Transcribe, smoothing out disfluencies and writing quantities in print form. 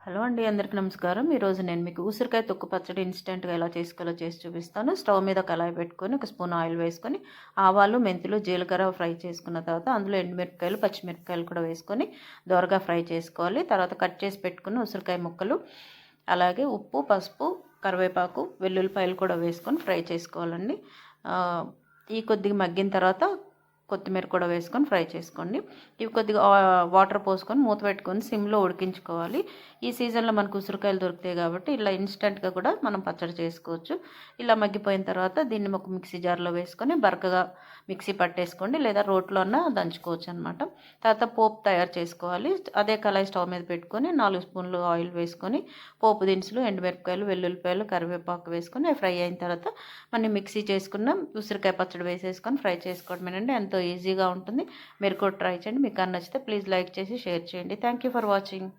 Hello అండి, అందరికీ నమస్కారం. ఈరోజు నేను మీకు ఉసిరికాయ తొక్కు పచ్చడి ఇన్స్టెంట్గా ఎలా చేసుకోవాలో చేసి చూపిస్తాను. స్టవ్ మీద కళాయి పెట్టుకొని ఒక స్పూన్ ఆయిల్ వేసుకొని ఆవాలు, మెంతులు, జీలకర్ర ఫ్రై చేసుకున్న తర్వాత అందులో ఎండుమిరపకాయలు, పచ్చిమిరపకాయలు కూడా వేసుకొని దోరగా ఫ్రై చేసుకోవాలి. తర్వాత కట్ చేసి పెట్టుకున్న ఉసిరికాయ ముక్కలు, అలాగే ఉప్పు, పసుపు, కరివేపాకు, వెల్లుల్లిపాయలు కూడా వేసుకొని ఫ్రై చేసుకోవాలండి. ఈ కొద్దిగా మగ్గిన తర్వాత కొత్తిమీర కూడా వేసుకొని ఫ్రై చేసుకోండి. ఇవి కొద్దిగా వాటర్ పోసుకొని మూత పెట్టుకొని సిమ్లో ఉడికించుకోవాలి. ఈ సీజన్లో మనకు ఉసిరికాయలు దొరుకుతాయి కాబట్టి ఇలా ఇన్స్టెంట్గా కూడా మనం పచ్చడి చేసుకోవచ్చు. ఇలా మగ్గిపోయిన తర్వాత దీన్ని ఒక మిక్సీ జార్లో వేసుకొని బరకగా మిక్సీ పట్టేసుకోండి, లేదా రోట్లోన దంచుకోవచ్చు అనమాట. తర్వాత పోపు తయారు చేసుకోవాలి. అదే కళాయి స్టవ్ మీద పెట్టుకొని 4 స్పూన్లు ఆయిల్ వేసుకొని పోపు దినుసులు, ఎండుమిరపకాయలు, వెల్లుల్లిపాయలు, కరివేపాకు వేసుకొని ఫ్రై అయిన తర్వాత మనం మిక్సీ చేసుకున్న ఉసిరికాయ పచ్చడి వేసేసుకొని ఫ్రై చేసుకోవడమేనండి. ఎంతో ఈజీగా ఉంటుంది. మీరు కూడా ట్రై చేయండి. మీకు నచ్చితే ప్లీజ్ లైక్ చేసి షేర్ చేయండి. Thank you for watching.